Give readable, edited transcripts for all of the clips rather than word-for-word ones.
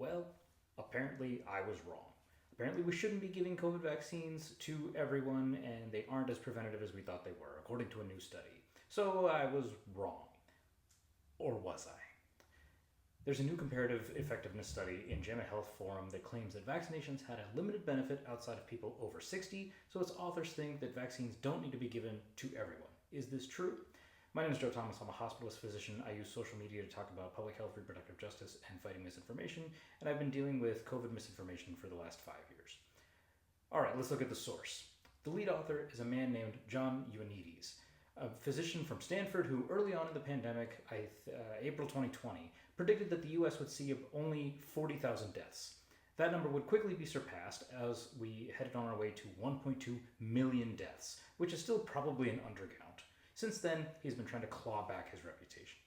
Well, apparently I was wrong. Apparently, we shouldn't be giving COVID vaccines to everyone, and they aren't as preventative as we thought they were, according to a new study. So I was wrong. Or was I? There's a new comparative effectiveness study in JAMA Health Forum that claims that vaccinations had a limited benefit outside of people over 60, so its authors think that vaccines don't need to be given to everyone. Is this true? My name is Joe Thomas. I'm a hospitalist physician. I use social media to talk about public health, reproductive justice, and fighting misinformation, and I've been dealing with COVID misinformation for the last 5 years. All right, let's look at the source. The lead author is a man named John Ioannidis, a physician from Stanford who early on in the pandemic, April 2020, predicted that the US would see only 40,000 deaths. That number would quickly be surpassed as we headed on our way to 1.2 million deaths, which is still probably an undercount. Since then, he's been trying to claw back his reputation.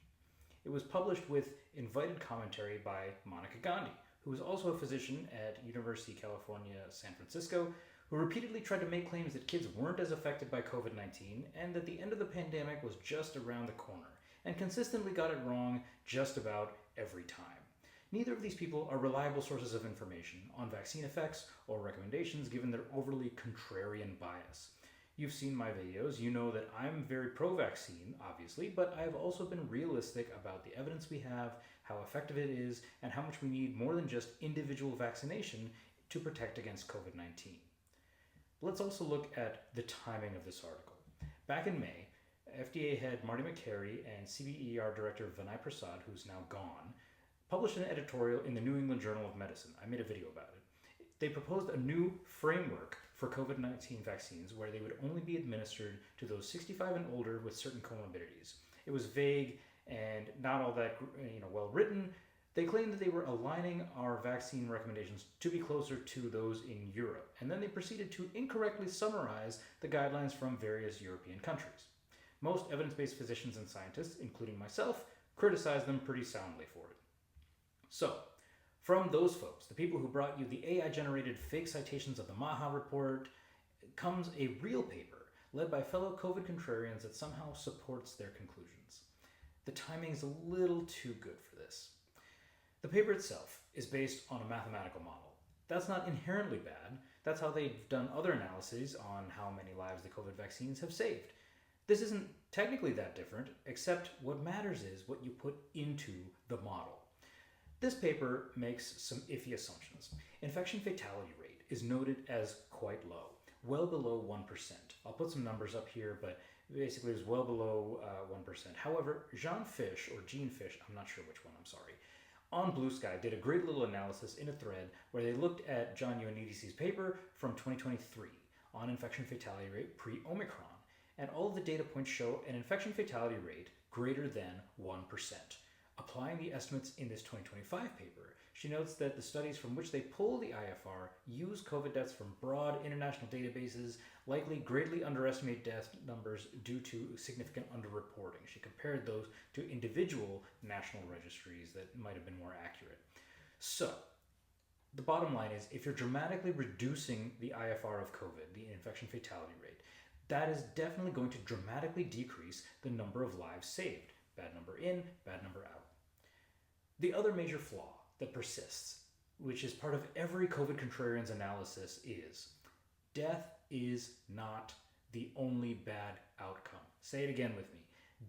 It was published with invited commentary by Monica Gandhi, who is also a physician at University of California, San Francisco, who repeatedly tried to make claims that kids weren't as affected by COVID-19 and that the end of the pandemic was just around the corner, and consistently got it wrong just about every time. Neither of these people are reliable sources of information on vaccine effects or recommendations given their overly contrarian bias. You've seen my videos, you know that I'm very pro-vaccine, obviously, but I've also been realistic about the evidence we have, how effective it is, and how much we need more than just individual vaccination to protect against COVID-19. Let's also look at the timing of this article. Back in May, FDA head Marty Makary and CBER director Vinay Prasad, who's now gone, published an editorial in the New England Journal of Medicine. I made a video about it. They proposed a new framework for COVID-19 vaccines where they would only be administered to those 65 and older with certain comorbidities. It was vague and not all that well written. They claimed that they were aligning our vaccine recommendations to be closer to those in Europe, and then they proceeded to incorrectly summarize the guidelines from various European countries. Most evidence-based physicians and scientists, including myself, criticized them pretty soundly for it. So, from those folks, the people who brought you the AI-generated fake citations of the Maha report, comes a real paper led by fellow COVID contrarians that somehow supports their conclusions. The timing is a little too good for this. The paper itself is based on a mathematical model. That's not inherently bad. That's how they've done other analyses on how many lives the COVID vaccines have saved. This isn't technically that different, except what matters is what you put into the model. This paper makes some iffy assumptions. Infection fatality rate is noted as quite low, well below 1%. I'll put some numbers up here, but basically it's well below 1%. However, Jean Fish, I'm not sure which one, I'm sorry, on Blue Sky did a great little analysis in a thread where they looked at John Ioannidis' paper from 2023 on infection fatality rate pre-Omicron. And all of the data points show an infection fatality rate greater than 1%. Applying the estimates in this 2025 paper, she notes that the studies from which they pull the IFR use COVID deaths from broad international databases, likely greatly underestimate death numbers due to significant underreporting. She compared those to individual national registries that might have been more accurate. So, the bottom line is, if you're dramatically reducing the IFR of COVID, the infection fatality rate, that is definitely going to dramatically decrease the number of lives saved. Bad number in, bad number out. The other major flaw that persists, which is part of every COVID contrarian's analysis, is death is not the only bad outcome. Say it again with me.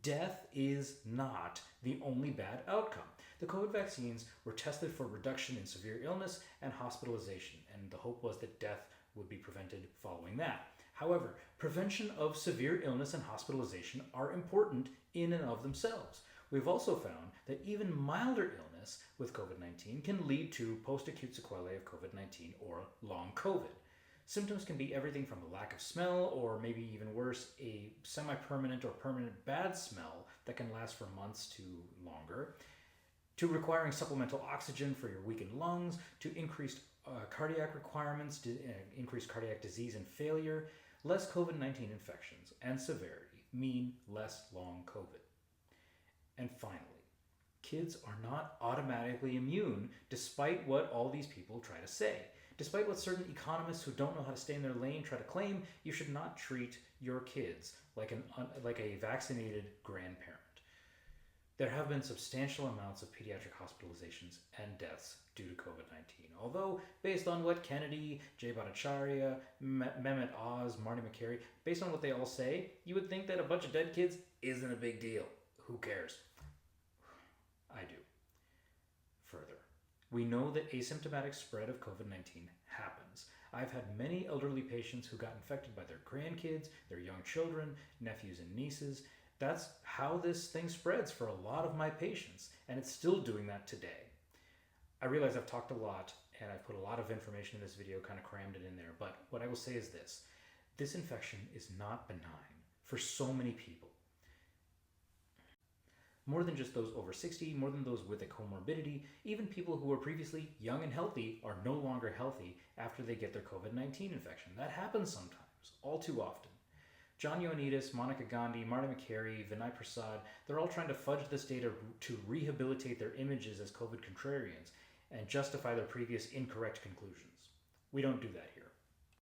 Death is not the only bad outcome. The COVID vaccines were tested for reduction in severe illness and hospitalization, and the hope was that death would be prevented following that. However, prevention of severe illness and hospitalization are important in and of themselves. We've also found that even milder illness with COVID-19 can lead to post-acute sequelae of COVID-19 or long COVID. Symptoms can be everything from a lack of smell, or maybe even worse, a semi-permanent or permanent bad smell that can last for months to longer, to requiring supplemental oxygen for your weakened lungs, to increased cardiac requirements, to increased cardiac disease and failure. Less COVID-19 infections and severity mean less long COVID. And finally, kids are not automatically immune, despite what all these people try to say. Despite what certain economists who don't know how to stay in their lane try to claim, you should not treat your kids like a vaccinated grandparent. There have been substantial amounts of pediatric hospitalizations and deaths due to COVID-19. Although, based on what Kennedy, Jay Bhattacharya, Mehmet Oz, Marty McCary, based on what they all say, you would think that a bunch of dead kids isn't a big deal. Who cares? I do. Further, we know that asymptomatic spread of COVID 19 happens. I've had many elderly patients who got infected by their grandkids, their young children, nephews, and nieces. That's how this thing spreads for a lot of my patients, and it's still doing that today. I realize I've talked a lot, and I've put a lot of information in this video, kind of crammed it in there, but what I will say is this infection is not benign for so many people. More than just those over 60, more than those with a comorbidity, even people who were previously young and healthy are no longer healthy after they get their COVID-19 infection. That happens sometimes, all too often. John Ioannidis, Monica Gandhi, Marty McCary, Vinay Prasad, they're all trying to fudge this data to rehabilitate their images as COVID contrarians and justify their previous incorrect conclusions. We don't do that here.